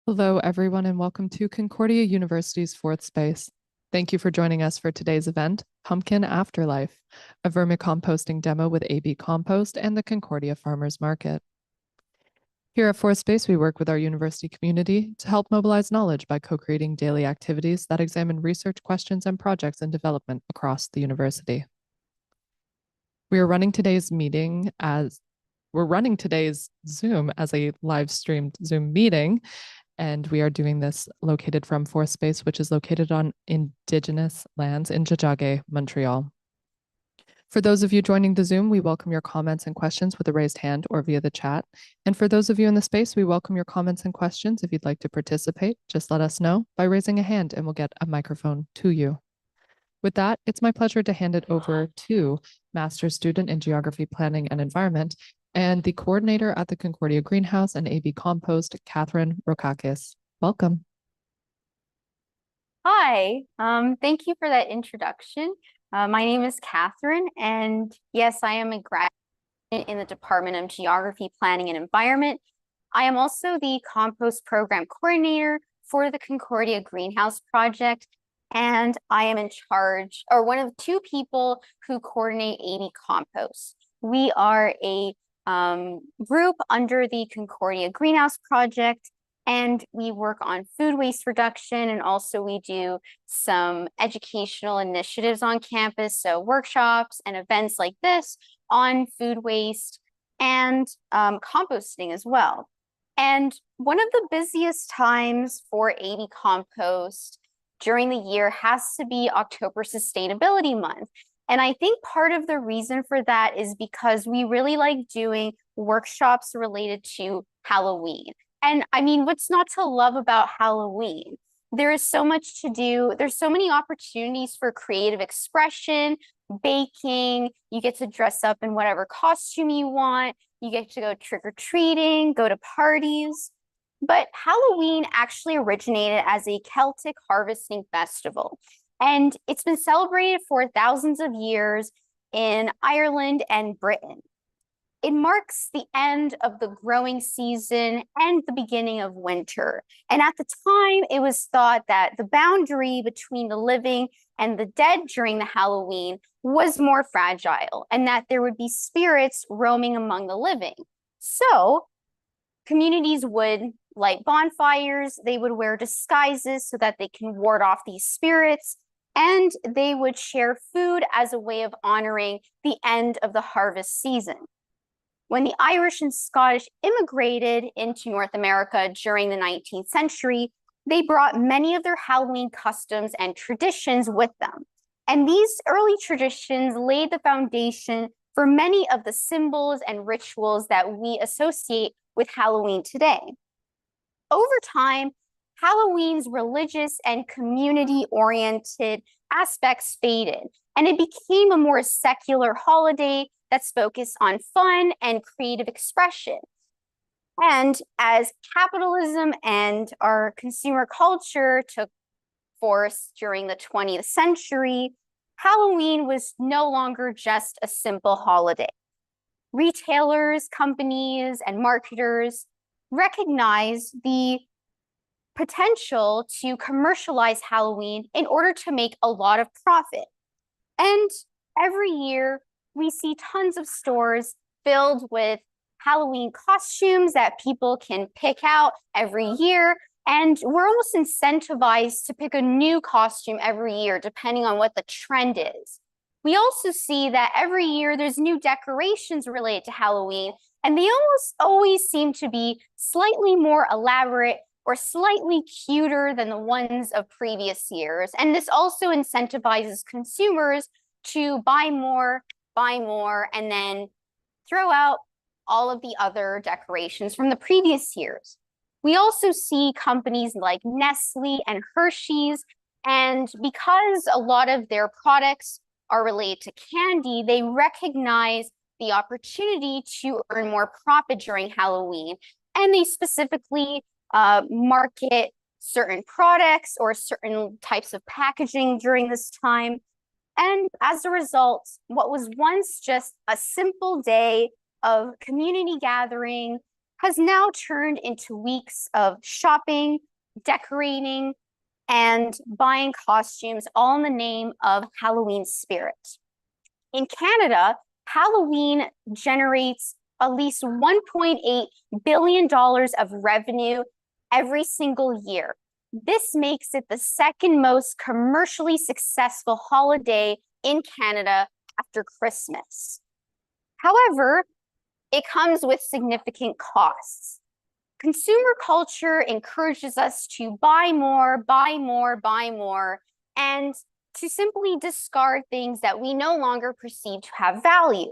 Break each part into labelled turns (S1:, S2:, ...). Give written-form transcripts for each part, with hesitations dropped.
S1: Hello, everyone, and welcome to Concordia University's Fourth Space. Thank you for joining us for today's event, Pumpkin Afterlife, a vermicomposting demo with ABCompost and the Concordia Farmers Market. Here at Fourth Space, we work with our university community to help mobilize knowledge by co-creating daily activities that examine research questions and projects in development across the university. We're running today's Zoom as a live streamed Zoom meeting. And we are doing this located from Fourth Space, which is located on Indigenous lands in Tiohtià:ke, Montreal. For those of you joining the Zoom, we welcome your comments and questions with a raised hand or via the chat. And for those of you in the space, we welcome your comments and questions. If you'd like to participate, just let us know by raising a hand and we'll get a microphone to you. With that, it's my pleasure to hand it over to Master's Student in Geography, Planning, and Environment, and the coordinator at the Concordia Greenhouse and ABCompost, Catherine Rokakis. Welcome.
S2: Hi, thank you for that introduction. My name is Catherine, and yes, I am a graduate in the Department of Geography, Planning, and Environment. I am also the compost program coordinator for the Concordia Greenhouse project, and I am in charge, or one of two people who coordinate ABCompost. We are a group under the Concordia Greenhouse project, and we work on food waste reduction, and also we do some educational initiatives on campus, so workshops and events like this on food waste and composting as well. And one of the busiest times for ABCompost during the year has to be October Sustainability Month. And I think part of the reason for that is because we really like doing workshops related to Halloween. And I mean, what's not to love about Halloween? There is so much to do. There's so many opportunities for creative expression, baking. You get to dress up in whatever costume you want. You get to go trick-or-treating, go to parties. But Halloween actually originated as a Celtic harvesting festival. And it's been celebrated for thousands of years in Ireland and Britain. It marks the end of the growing season and the beginning of winter. And at the time, it was thought that the boundary between the living and the dead during the Halloween was more fragile, and that there would be spirits roaming among the living. So communities would light bonfires, they would wear disguises so that they can ward off these spirits, and they would share food as a way of honoring the end of the harvest season. When the Irish and Scottish immigrated into North America during the 19th century, they brought many of their Halloween customs and traditions with them. And these early traditions laid the foundation for many of the symbols and rituals that we associate with Halloween today. Over time, Halloween's religious and community-oriented aspects faded, and it became a more secular holiday that's focused on fun and creative expression. And as capitalism and our consumer culture took force during the 20th century, Halloween was no longer just a simple holiday. Retailers, companies, and marketers recognized the potential to commercialize Halloween in order to make a lot of profit. And every year, we see tons of stores filled with Halloween costumes that people can pick out every year. And we're almost incentivized to pick a new costume every year, depending on what the trend is. We also see that every year there's new decorations related to Halloween, and they almost always seem to be slightly more elaborate or slightly cuter than the ones of previous years. And this also incentivizes consumers to buy more, and then throw out all of the other decorations from the previous years. We also see companies like Nestle and Hershey's, and because a lot of their products are related to candy, they recognize the opportunity to earn more profit during Halloween, and they specifically market certain products or certain types of packaging during this time. And as a result, what was once just a simple day of community gathering, has now turned into weeks of shopping, decorating, and buying costumes, all in the name of Halloween spirit. In Canada, Halloween generates at least $1.8 billion of revenue every single year. This makes it the second most commercially successful holiday in Canada after Christmas. However, it comes with significant costs. Consumer culture encourages us to buy more, buy more, buy more, and to simply discard things that we no longer perceive to have value.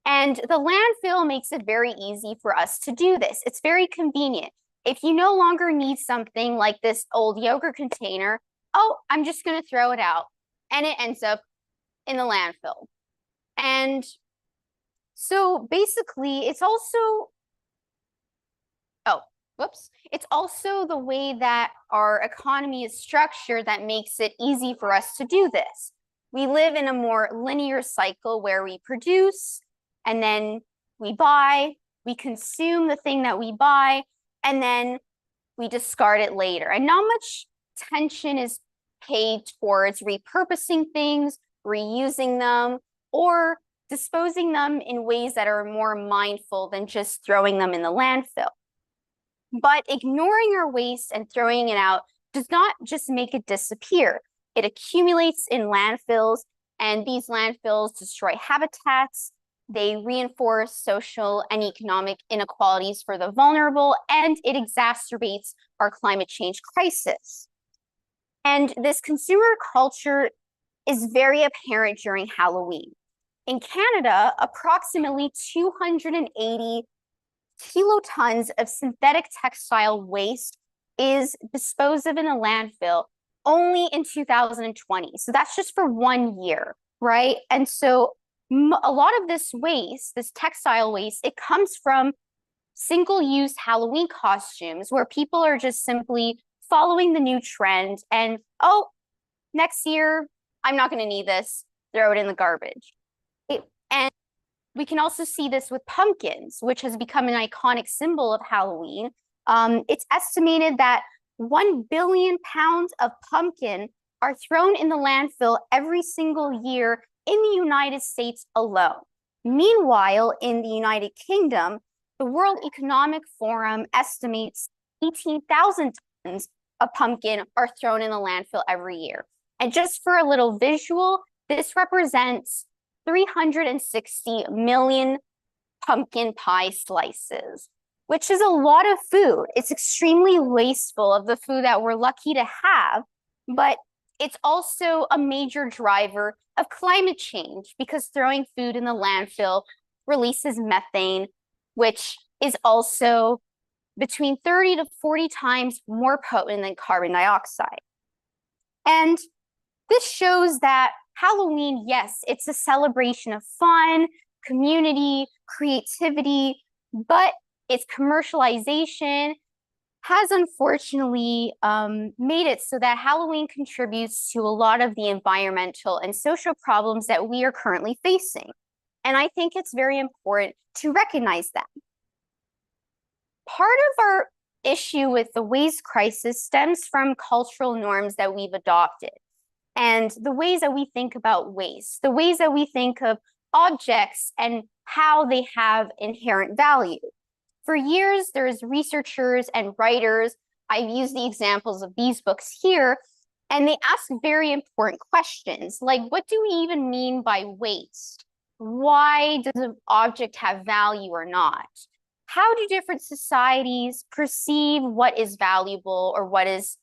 S2: And the landfill makes it very easy for us to do this. It's very convenient. If you no longer need something like this old yogurt container, oh, I'm just going to throw it out. And it ends up in the landfill. And so basically, it's also it's also the way that our economy is structured that makes it easy for us to do this. We live in a more linear cycle where we produce and then we buy, we consume the thing that we buy, and then we discard it later. And not much attention is paid towards repurposing things, reusing them, or disposing them in ways that are more mindful than just throwing them in the landfill. But ignoring our waste and throwing it out does not just make it disappear. It accumulates in landfills, and these landfills destroy habitats. They reinforce social and economic inequalities for the vulnerable, and it exacerbates our climate change crisis. And this consumer culture is very apparent during Halloween. In Canada, approximately 280 kilotons of synthetic textile waste is disposed of in a landfill only in 2020. So that's just for 1 year, right? And so a lot of this waste, this textile waste, it comes from single-use Halloween costumes where people are just simply following the new trend and, oh, next year, I'm not going to need this, throw it in the garbage. And we can also see this with pumpkins, which has become an iconic symbol of Halloween. It's estimated that 1 billion pounds of pumpkin are thrown in the landfill every single year in the United States alone. Meanwhile, in the United Kingdom, the World Economic Forum estimates 18,000 tons of pumpkin are thrown in the landfill every year. And just for a little visual, this represents 360 million pumpkin pie slices, which is a lot of food. It's extremely wasteful of the food that we're lucky to have, but it's also a major driver of climate change because throwing food in the landfill releases methane, which is also between 30 to 40 times more potent than carbon dioxide. And this shows that Halloween, yes, it's a celebration of fun, community, creativity, but its commercialization has unfortunately made it so that Halloween contributes to a lot of the environmental and social problems that we are currently facing. And I think it's very important to recognize that. Part of our issue with the waste crisis stems from cultural norms that we've adopted and the ways that we think about waste, the ways that we think of objects and how they have inherent value. For years, there's researchers and writers, I've used the examples of these books here, and they ask very important questions, like what do we even mean by waste? Why does an object have value or not? How do different societies perceive what is valuable or what is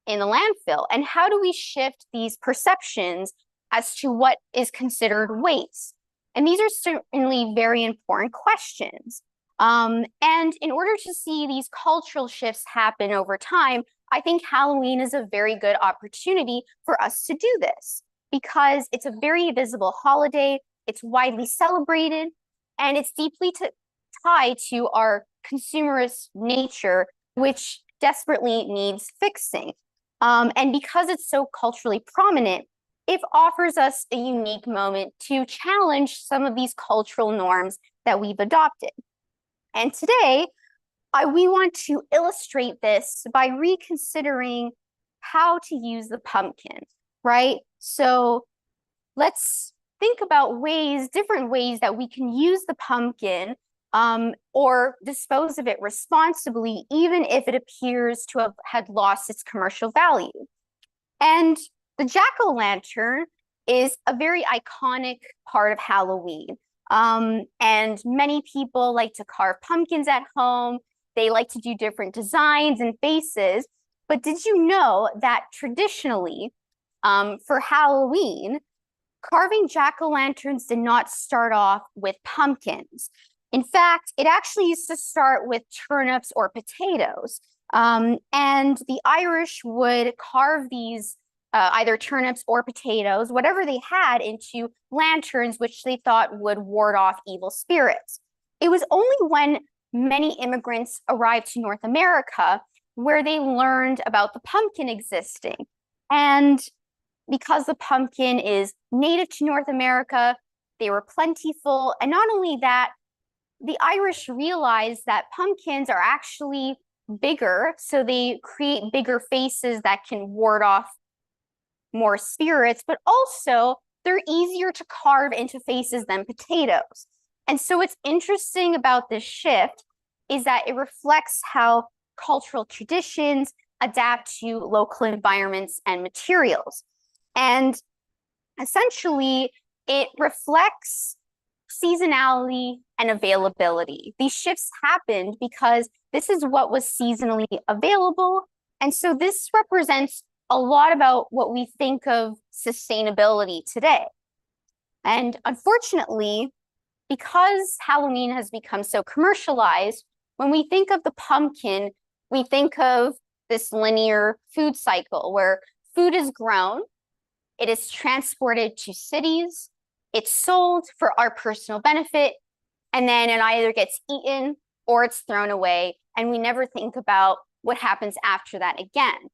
S2: in the landfill? And how do we shift these perceptions as to what is considered waste? And these are certainly very important questions. And in order to see these cultural shifts happen over time, I think Halloween is a very good opportunity for us to do this because it's a very visible holiday, it's widely celebrated, and it's deeply tied to our consumerist nature, which desperately needs fixing. And because it's so culturally prominent, it offers us a unique moment to challenge some of these cultural norms that we've adopted. And today, we want to illustrate this by reconsidering how to use the pumpkin, right? So let's think about different ways that we can use the pumpkin or dispose of it responsibly, even if it appears to have had lost its commercial value. And the jack-o'-lantern is a very iconic part of Halloween. And many people like to carve pumpkins at home. They like to do different designs and faces. But did you know that traditionally, for Halloween, carving jack-o'-lanterns did not start off with pumpkins. In fact, it actually used to start with turnips or potatoes. And the Irish would carve these either turnips or potatoes, whatever they had, into lanterns, which they thought would ward off evil spirits. It was only when many immigrants arrived to North America where they learned about the pumpkin existing. And because the pumpkin is native to North America, they were plentiful. And not only that, the Irish realized that pumpkins are actually bigger, so they create bigger faces that can ward off more spirits, but also they're easier to carve into faces than potatoes. And so what's interesting about this shift is that it reflects how cultural traditions adapt to local environments and materials. And essentially, it reflects seasonality and availability. These shifts happened because this is what was seasonally available. And so this represents a lot about what we think of sustainability today. And unfortunately, because Halloween has become so commercialized, when we think of the pumpkin, we think of this linear food cycle where food is grown, it is transported to cities, it's sold for our personal benefit, and then it either gets eaten or it's thrown away, and we never think about what happens after that again.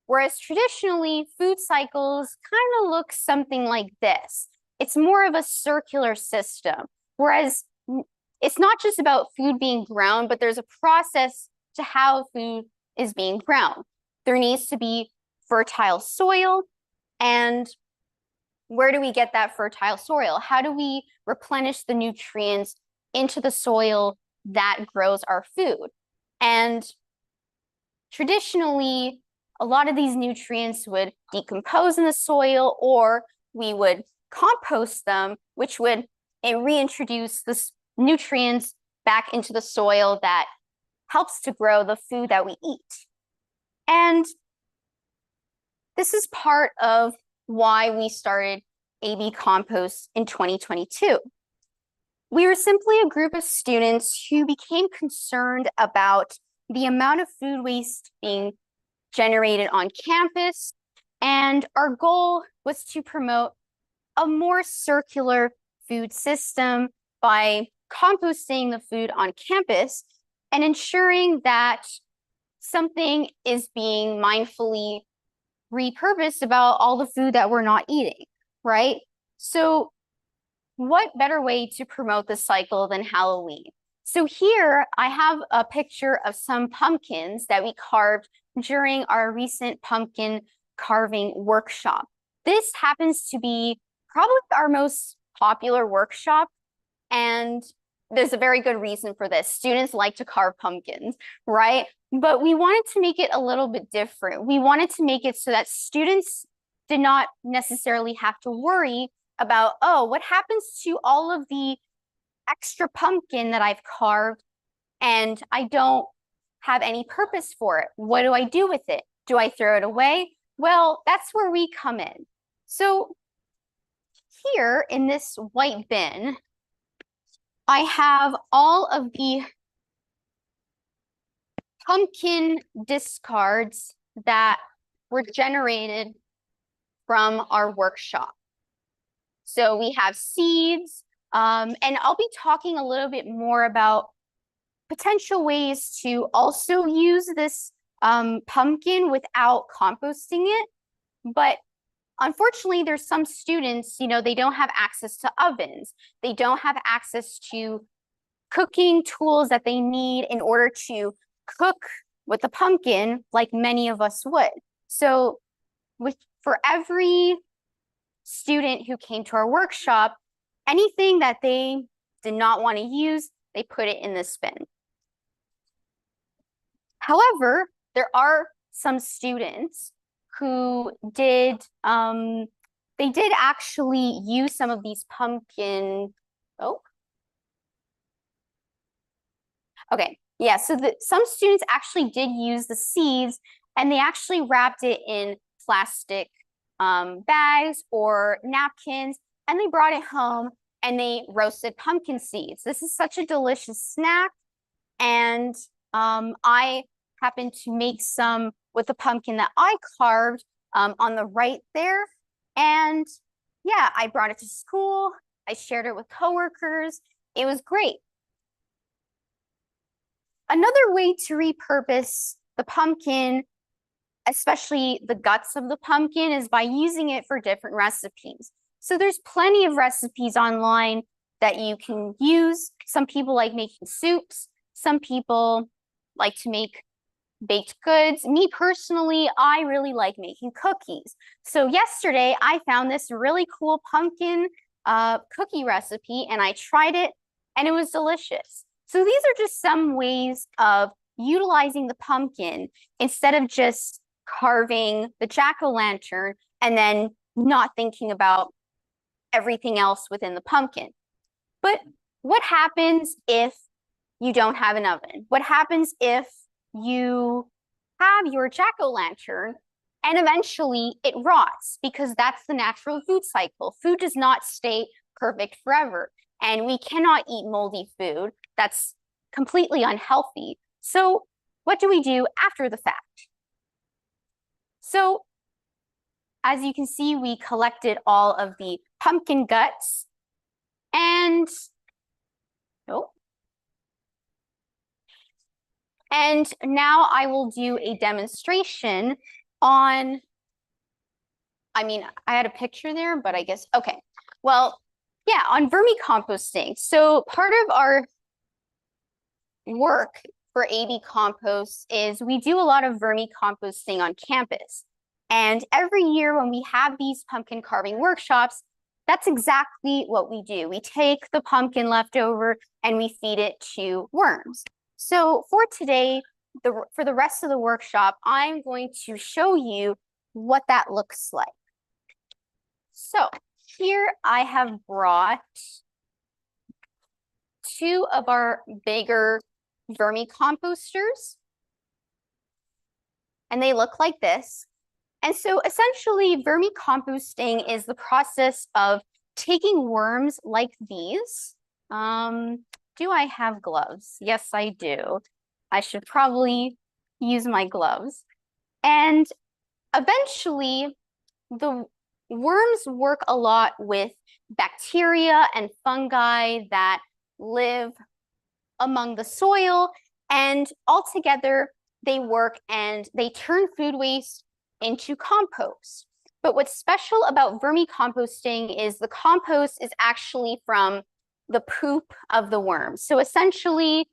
S2: Whereas traditionally, food cycles kind of look something like this. It's more of a circular system, whereas it's not just about food being grown, but there's a process to how food is being grown. There needs to be fertile soil, and where do we get that fertile soil? How do we replenish the nutrients into the soil that grows our food? And traditionally, a lot of these nutrients would decompose in the soil, or we would compost them, which would reintroduce the nutrients back into the soil that helps to grow the food that we eat. And this is part of why we started ABCompost in 2022. We were simply a group of students who became concerned about the amount of food waste being generated on campus, and our goal was to promote a more circular food system by composting the food on campus and ensuring that something is being mindfully repurposed about all the food that we're not eating, right? So what better way to promote the cycle than Halloween? So here I have a picture of some pumpkins that we carved during our recent pumpkin carving workshop. This happens to be probably our most popular workshop, and there's a very good reason for this. Students like to carve pumpkins, right? But we wanted to make it a little bit different. We wanted to make it so that students did not necessarily have to worry about, oh, what happens to all of the extra pumpkin that I've carved and I don't have any purpose for it? What do I do with it? Do I throw it away? Well, that's where we come in. So here in this white bin, I have all of the pumpkin discards that were generated from our workshop. So we have seeds, and I'll be talking a little bit more about potential ways to also use this pumpkin without composting it. But unfortunately, there's some students, they don't have access to ovens. They don't have access to cooking tools that they need in order to cook with the pumpkin like many of us would. So for every student who came to our workshop, anything that they did not want to use, they put it in this bin. However, there are some students who did, they did actually use some of these pumpkin, okay, yeah, so some students actually did use the seeds and they actually wrapped it in plastic bags or napkins, and they brought it home and they roasted pumpkin seeds. This is such a delicious snack, and I happened to make some with the pumpkin that I carved on the right there. And yeah, I brought it to school. I shared it with coworkers. It was great. Another way to repurpose the pumpkin, especially the guts of the pumpkin, is by using it for different recipes. So there's plenty of recipes online that you can use. Some people like making soups. Some people like to make baked goods. Me personally, I really like making cookies. So yesterday I found this really cool pumpkin cookie recipe and I tried it and it was delicious. So these are just some ways of utilizing the pumpkin instead of just carving the jack-o'-lantern and then not thinking about everything else within the pumpkin. But what happens if you don't have an oven? What happens if you have your jack-o'-lantern and eventually it rots? Because that's the natural food cycle. Food does not stay perfect forever, and we cannot eat moldy food. That's completely unhealthy. So what do we do after the fact? So as you can see, we collected all of the pumpkin guts and and now I will do a demonstration on, I had a picture there, but I guess, okay. Well, yeah, on vermicomposting. So part of our work for ABCompost is we do a lot of vermicomposting on campus. And every year when we have these pumpkin carving workshops, that's exactly what we do. We take the pumpkin leftover and we feed it to worms. So for today, for the rest of the workshop, I'm going to show you what that looks like. So here I have brought two of our bigger vermicomposters, and they look like this. And so essentially vermicomposting is the process of taking worms like these. Do I have gloves? Yes, I do. I should probably use my gloves. And eventually the worms work a lot with bacteria and fungi that live among the soil, and altogether they work and they turn food waste into compost. But what's special about vermicomposting is the compost is actually from the poop of the worms. So essentially,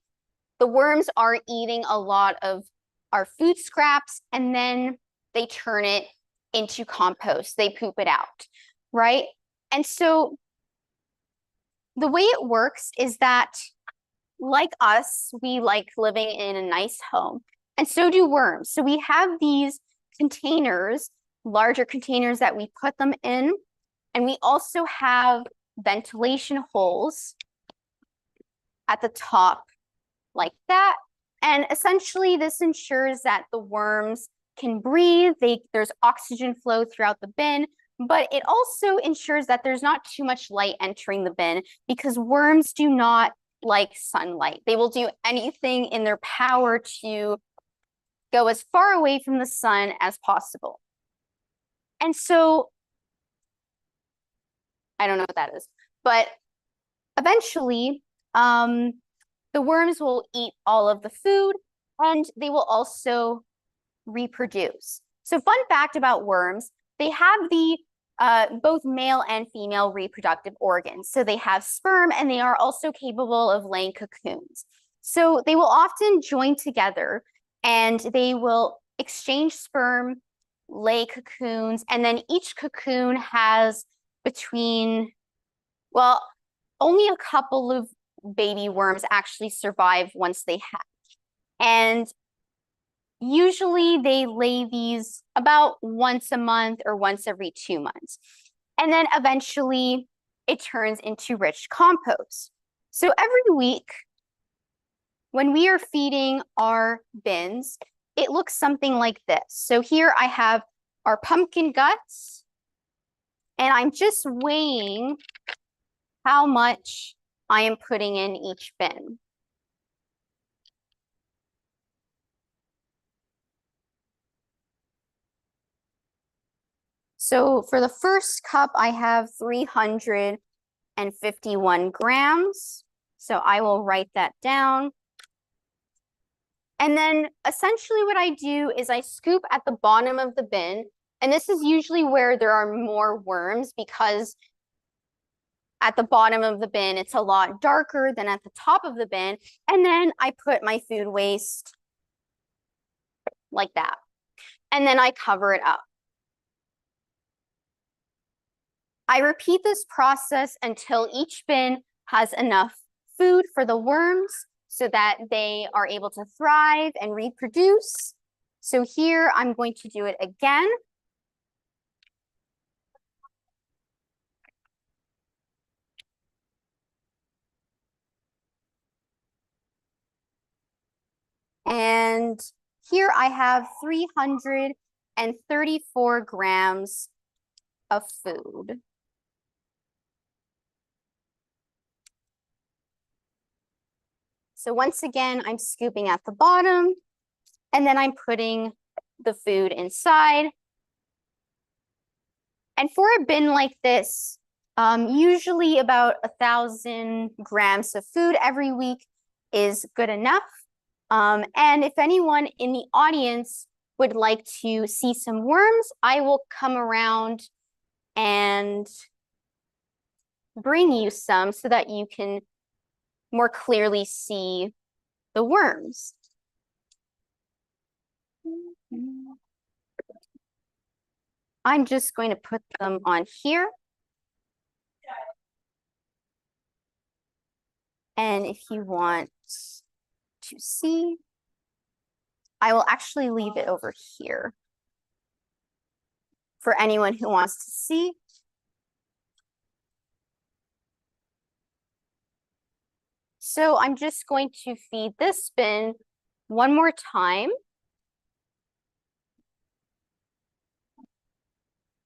S2: the worms are eating a lot of our food scraps and then they turn it into compost. They poop it out, right? And so the way it works is that, like us, we like living in a nice home, and so do worms. So we have these containers, larger containers that we put them in, and we also have ventilation holes at the top like that. And essentially this ensures that the worms can breathe, there's oxygen flow throughout the bin, but it also ensures that there's not too much light entering the bin because worms do not like sunlight. They will do anything in their power to go as far away from the sun as possible. And so, I don't know what that is, but eventually, the worms will eat all of the food and they will also reproduce. So fun fact about worms, they have the both male and female reproductive organs. So they have sperm and they are also capable of laying cocoons. So they will often join together and they will exchange sperm, lay cocoons, and then each cocoon has between, well, only a couple of baby worms actually survive once they hatch. And usually they lay these about once a month or once every 2 months. And then eventually it turns into rich compost. So every week when we are feeding our bins, it looks something like this. So here I have our pumpkin guts, and I'm just weighing how much I am putting in each bin. So for the first cup, I have 351 grams. So I will write that down. And then essentially what I do is I scoop at the bottom of the bin. And this is usually where there are more worms, because at the bottom of the bin, it's a lot darker than at the top of the bin. And then I put my food waste like that. And then I cover it up. I repeat this process until each bin has enough food for the worms so that they are able to thrive and reproduce. So here I'm going to do it again. And here I have 334 grams of food. So once again, I'm scooping at the bottom, and then I'm putting the food inside. And for a bin like this, usually about 1,000 grams of food every week is good enough. And if anyone in the audience would like to see some worms, I will come around and bring you some so that you can more clearly see the worms. I'm just going to put them on here. And if you want to see, I will actually leave it over here for anyone who wants to see. So I'm just going to feed this bin one more time.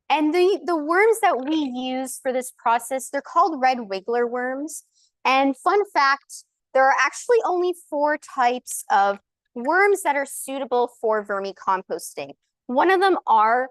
S2: And the worms that we use for this process, they're called red wiggler worms. And fun fact, there are actually only 4 types of worms that are suitable for vermicomposting. One of them are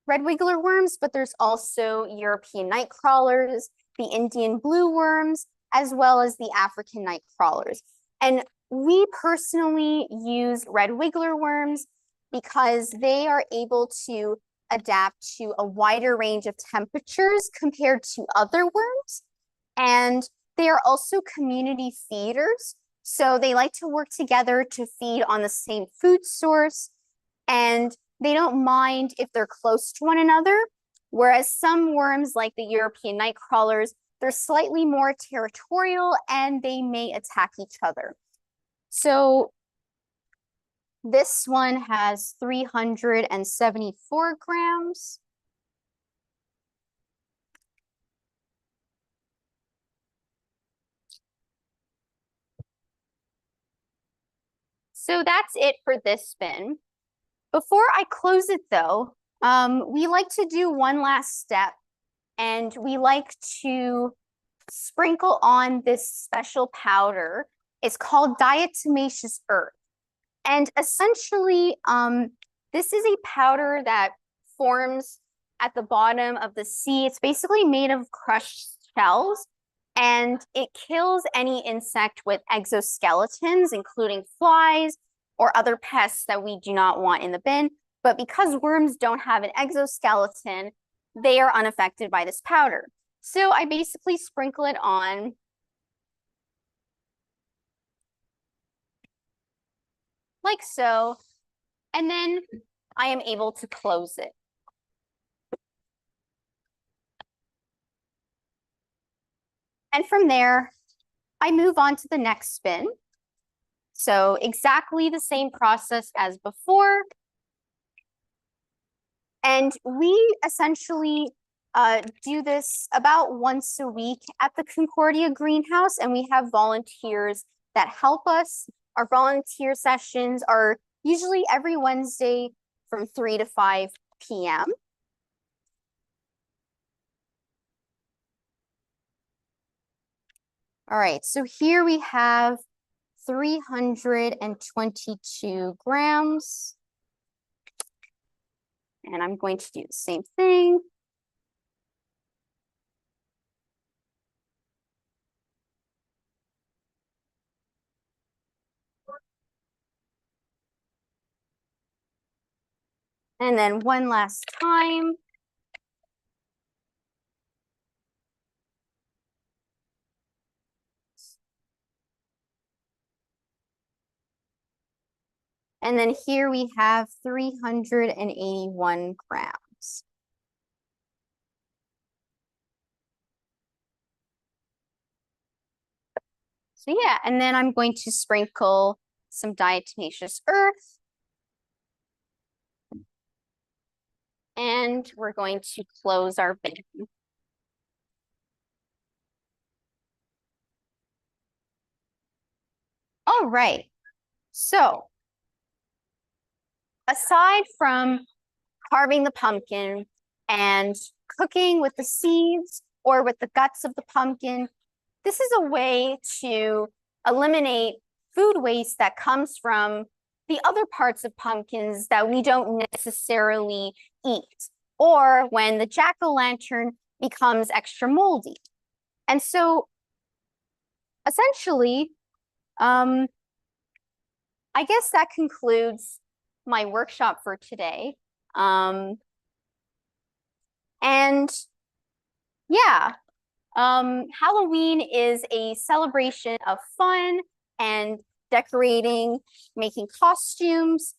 S2: red wiggler worms, but there's also European night crawlers, the Indian blue worms, as well as the African night crawlers. And we personally use red wiggler worms because they are able to adapt to a wider range of temperatures compared to other worms. And they are also community feeders. So they like to work together to feed on the same food source. And they don't mind if they're close to one another. Whereas some worms, like the European night crawlers, they're slightly more territorial and they may attack each other. So this one has 374 grams. So that's it for this bin. Before I close it though, we like to do one last step, and we like to sprinkle on this special powder. It's called diatomaceous earth. And essentially, this is a powder that forms at the bottom of the sea. It's basically made of crushed shells, and it kills any insect with exoskeletons, including flies or other pests that we do not want in the bin. But because worms don't have an exoskeleton, they are unaffected by this powder. So I basically sprinkle it on like so, and then I am able to close it. And from there, I move on to the next spin. So exactly the same process as before. And we essentially do this about once a week at the Concordia greenhouse, and we have volunteers that help us. Our volunteer sessions are usually every Wednesday from 3 to 5 p.m. All right, so here we have 322 grams. And I'm going to do the same thing. And then one last time. And then here we have 381 grams. So yeah, and then I'm going to sprinkle some diatomaceous earth. And we're going to close our bin. All right, so aside from carving the pumpkin and cooking with the seeds or with the guts of the pumpkin, this is a way to eliminate food waste that comes from the other parts of pumpkins that we don't necessarily eat, or when the jack-o'-lantern becomes extra moldy. And so essentially, I guess that concludes my workshop for today. And yeah, Halloween is a celebration of fun and decorating, making costumes,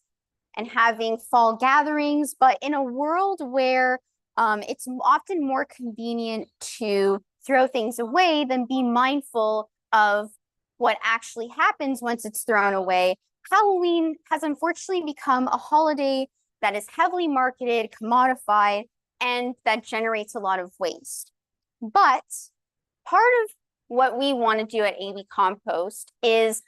S2: and having fall gatherings. But in a world where it's often more convenient to throw things away than be mindful of what actually happens once it's thrown away, Halloween has unfortunately become a holiday that is heavily marketed, commodified, and that generates a lot of waste. But part of what we want to do at ABCompost is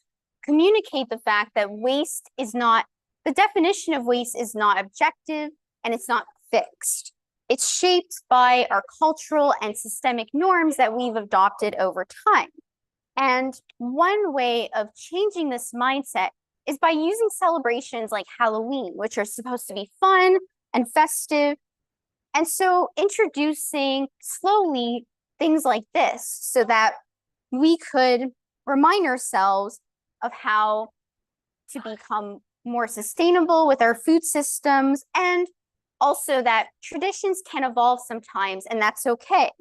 S2: communicate the fact that waste is not, the definition of waste is not objective and it's not fixed. It's shaped by our cultural and systemic norms that we've adopted over time. And one way of changing this mindset is by using celebrations like Halloween, which are supposed to be fun and festive. And so introducing slowly things like this so that we could remind ourselves of how to become more sustainable with our food systems, and also that traditions can evolve sometimes, and that's okay.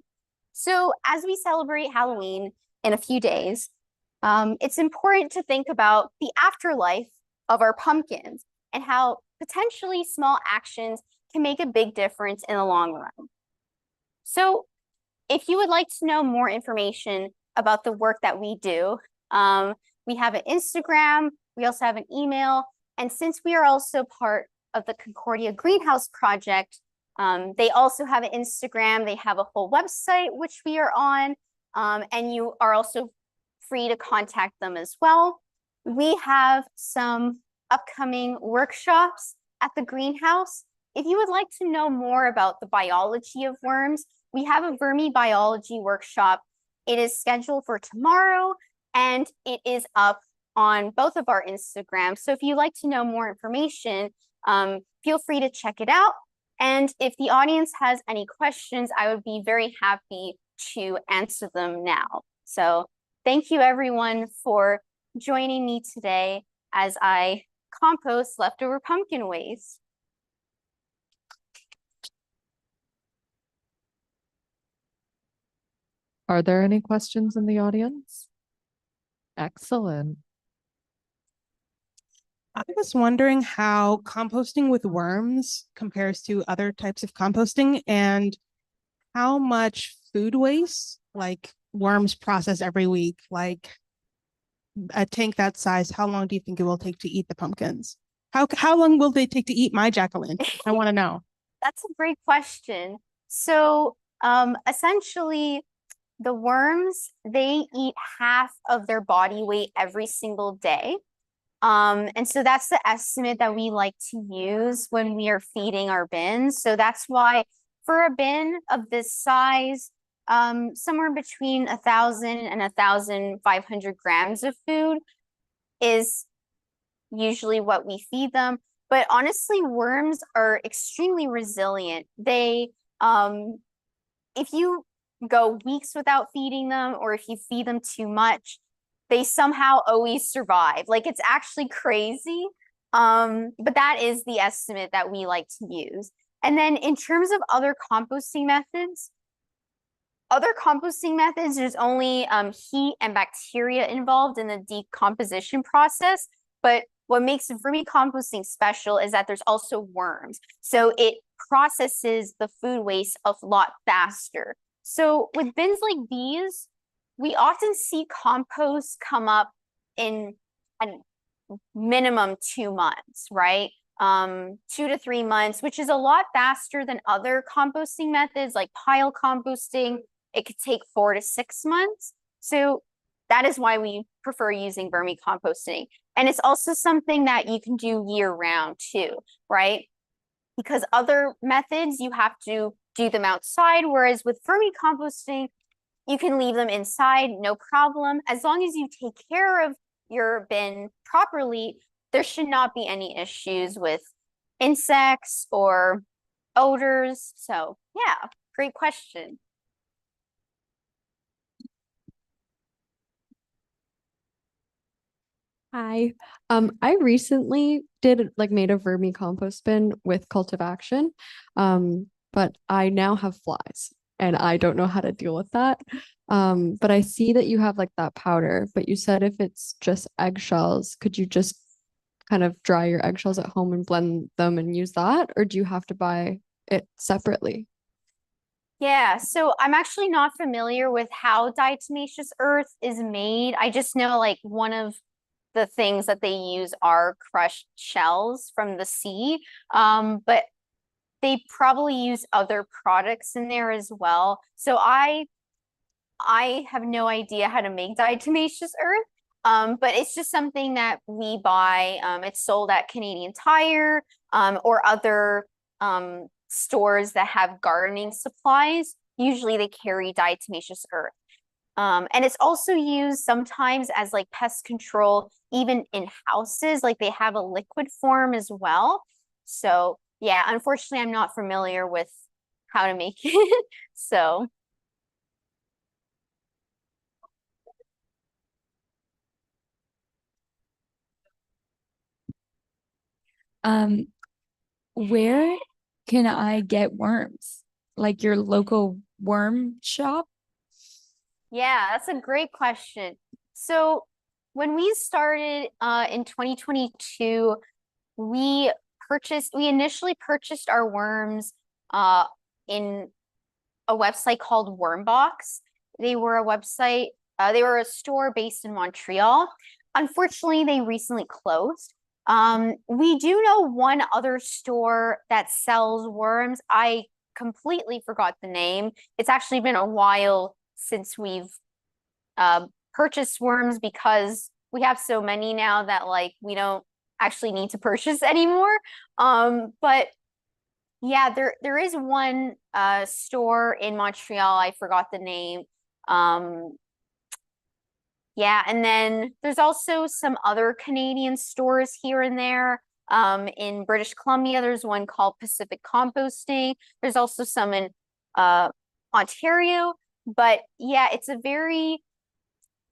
S2: So as we celebrate Halloween in a few days, it's important to think about the afterlife of our pumpkins and how potentially small actions can make a big difference in the long run. So if you would like to know more information about the work that we do, we have an Instagram, we also have an email, and since we are also part of the Concordia Greenhouse Project, they also have an Instagram, they have a whole website which we are on, and you are also free to contact them as well. We have some upcoming workshops at the greenhouse. If you would like to know more about the biology of worms, we have a vermibiology workshop. It is scheduled for tomorrow, and it is up on both of our Instagrams. So if you'd like to know more information, feel free to check it out. And if the audience has any questions, I would be very happy to answer them now. So thank you everyone for joining me today as I compost leftover pumpkin waste.
S1: Are there any questions in the audience? Excellent.
S3: I was wondering how composting with worms compares to other types of composting and how much food waste, like worms process every week, like a tank that size, how long do you think it will take to eat the pumpkins? How long will they take to eat my jack-o'-lantern? I want to know.
S2: That's a great question. So, essentially, the worms, they eat half of their body weight every single day. And so that's the estimate that we like to use when we are feeding our bins. So that's why for a bin of this size, somewhere between 1,000 and 1,500 grams of food is usually what we feed them. But honestly, worms are extremely resilient. They, if you go weeks without feeding them, or if you feed them too much, they somehow always survive. Like, it's actually crazy. But that is the estimate that we like to use. And then in terms of other composting methods, there's only heat and bacteria involved in the decomposition process. But what makes vermicomposting special is that there's also worms. So it processes the food waste a lot faster. So with bins like these, we often see compost come up in a minimum 2 months, right? 2 to 3 months, which is a lot faster than other composting methods like pile composting. It could take 4 to 6 months. So that is why we prefer using vermicomposting. And it's also something that you can do year round too, right? Because other methods, you have to do them outside, whereas with vermicomposting, you can leave them inside, no problem. As long as you take care of your bin properly, there should not be any issues with insects or odors. So yeah, great question.
S4: Hi. I recently made a vermicompost bin with Cult of Action. But I now have flies and I don't know how to deal with that. But I see that you have like that powder, but you said if it's just eggshells, could you just kind of dry your eggshells at home and blend them and use that? Or do you have to buy it separately?
S2: Yeah, so I'm actually not familiar with how diatomaceous earth is made. I just know like one of the things that they use are crushed shells from the sea. But they probably use other products in there as well. So I have no idea how to make diatomaceous earth. But it's just something that we buy. It's sold at Canadian Tire, or other stores that have gardening supplies. Usually they carry diatomaceous earth. And it's also used sometimes as like pest control, even in houses, like they have a liquid form as well. So yeah, unfortunately, I'm not familiar with how to make it. So
S5: Um, where can I get worms? Like your local worm shop?
S2: yeah, that's a great question. So when we started in 2022, we initially purchased our worms in a website called Wormbox. They were they were a store based in Montreal. Unfortunately, they recently closed. We do know one other store that sells worms. I completely forgot the name. It's actually been a while since we've purchased worms because we have so many now that like we don't actually need to purchase anymore. But yeah, there is one store in Montreal. I forgot the name. Yeah, and then there's also some other Canadian stores here and there. In British Columbia, there's one called Pacific Composting. There's also some in Ontario. But yeah,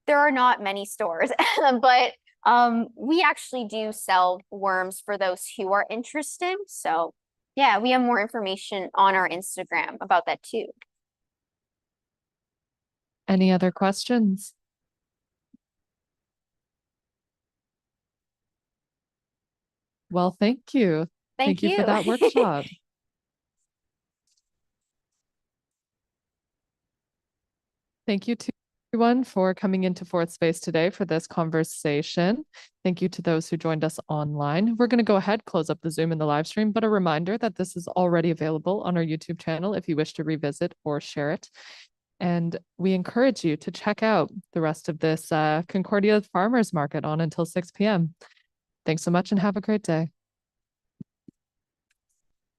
S2: there are not many stores, but we actually do sell worms for those who are interested. So yeah, we have more information on our Instagram about that too.
S1: Any other questions? Well, thank you.
S2: Thank
S1: you for
S2: you.
S1: that workshop. Thank you to everyone for coming into Fourth Space today for this conversation. Thank you to those who joined us online. We're going to go ahead, close up the Zoom and the live stream, but a reminder that this is already available on our YouTube channel if you wish to revisit or share it. And we encourage you to check out the rest of this Concordia Farmers Market on until 6 p.m. Thanks so much and have a great day.